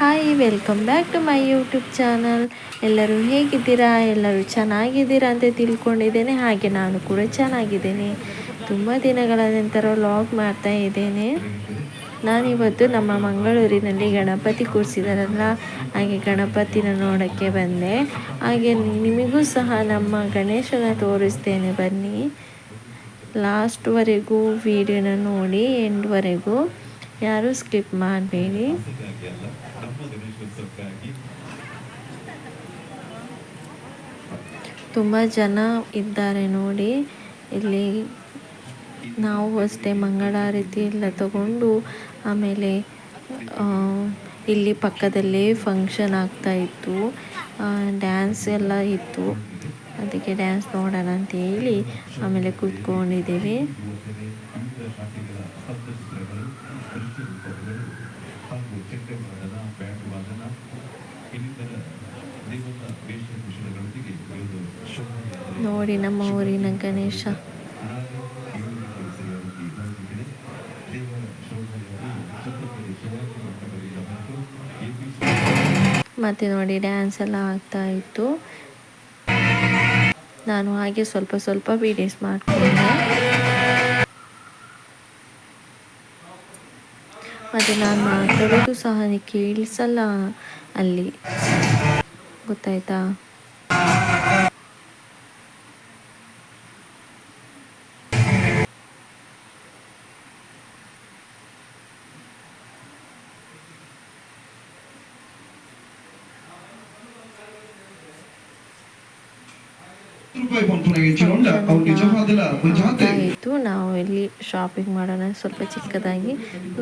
Hi, welcome back to my YouTube channel. ಎಲ್ಲರೂ ಹೇಗಿದ್ದೀರಾ? ಎಲ್ಲರೂ ಚೆನ್ನಾಗಿದ್ದೀರಾ ಅಂತ ತಿಳ್ಕೊಂಡಿದ್ದೇನೆ. ಹಾಗೆ ನಾನು ಕೂಡ ಚೆನ್ನಾಗಿದ್ದೇನೆ. ತುಂಬ ದಿನಗಳ ನಂತರ ವ್ಲಾಗ್ ಮಾಡ್ತಾ ಇದ್ದೇನೆ. ನಾನಿವತ್ತು ನಮ್ಮ ಮಂಗಳೂರಿನಲ್ಲಿ ಗಣಪತಿ ಕೂರಿಸಿದಾರಲ್ಲ, ಹಾಗೆ ಗಣಪತಿನ ನೋಡೋಕ್ಕೆ ಬಂದೆ. ಹಾಗೆ ನಿಮಗೂ ಸಹ ನಮ್ಮ ಗಣೇಶನ ತೋರಿಸ್ತೇನೆ, ಬನ್ನಿ. ಲಾಸ್ಟ್ವರೆಗೂ ವಿಡಿಯೋನ ನೋಡಿ, ಎಂಡ್ವರೆಗೂ ಯಾರೂ ಸ್ಕಿಪ್ ಮಾಡಬೇಡಿ. ತುಂಬ ಜನ ಇದ್ದಾರೆ ನೋಡಿ. ಇಲ್ಲಿ ನಾವು ಅಷ್ಟೇ ಮಂಗಳಾರತಿ ಎಲ್ಲ ತಗೊಂಡು ಆಮೇಲೆ ಇಲ್ಲಿ ಪಕ್ಕದಲ್ಲೇ ಫಂಕ್ಷನ್ ಆಗ್ತಾಯಿತ್ತು, ಡ್ಯಾನ್ಸ್ ಎಲ್ಲ ಇತ್ತು. ಅದಕ್ಕೆ ಡ್ಯಾನ್ಸ್ ನೋಡೋಣ ಅಂತೇಳಿ ಆಮೇಲೆ ಕೂತ್ಕೊಂಡಿದ್ದೀವಿ. ನೋಡಿ ನಮ್ಮ ಊರಿನ ಗಣೇಶ. ಮತ್ತೆ ನೋಡಿ ಡ್ಯಾನ್ಸ್ ಎಲ್ಲ ಆಗ್ತಾ ಇತ್ತು. ನಾನು ಹಾಗೆ ಸ್ವಲ್ಪ ಸ್ವಲ್ಪ ವೀಡಿಯೋಸ್ ಮಾಡಿಕೊಂಡೆ. ಮತ್ತು ನಾನು ಮಾತಾಡೋದು ಸಹ ಕೇಳಿಸಲ್ಲ ಅಲ್ಲಿ, ಗೊತ್ತಾಯ್ತಾ? ಆಯಿತು, ನಾವು ಇಲ್ಲಿ ಶಾಪಿಂಗ್ ಮಾಡೋಣ, ಸ್ವಲ್ಪ ಚಿಕ್ಕದಾಗಿ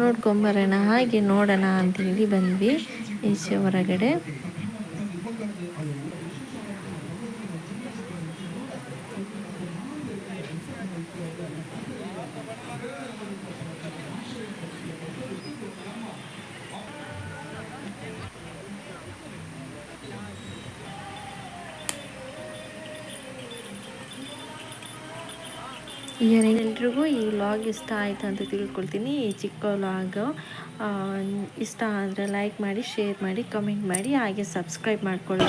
ನೋಡ್ಕೊಂಬರೋಣ, ಹಾಗೆ ನೋಡೋಣ ಅಂತೇಳಿ ಬಂದ್ವಿ ಈಚೆ ಹೊರಗಡೆ. ಎಲ್ರಿಗೂ ಈ ವ್ಲಾಗ್ ಇಷ್ಟ ಆಯಿತು ಅಂತ ತಿಳ್ಕೊಳ್ತೀನಿ. ಈ ಚಿಕ್ಕ ವ್ಲಾಗ್ ಇಷ್ಟ ಆದರೆ ಲೈಕ್ ಮಾಡಿ, ಶೇರ್ ಮಾಡಿ, ಕಮೆಂಟ್ ಮಾಡಿ, ಹಾಗೆ ಸಬ್ಸ್ಕ್ರೈಬ್ ಮಾಡ್ಕೊಳ್ಳಿ.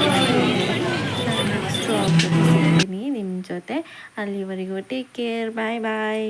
ನಾನು ನೆಕ್ಸ್ಟ್ ವ್ಲಾಗ್ ಸಿಗ್ತೀನಿ ನಿಮ್ಮ ಜೊತೆ. ಅಲ್ಲಿವರೆಗೂ ಟೇಕ್ ಕೇರ್, ಬಾಯ್ ಬಾಯ್.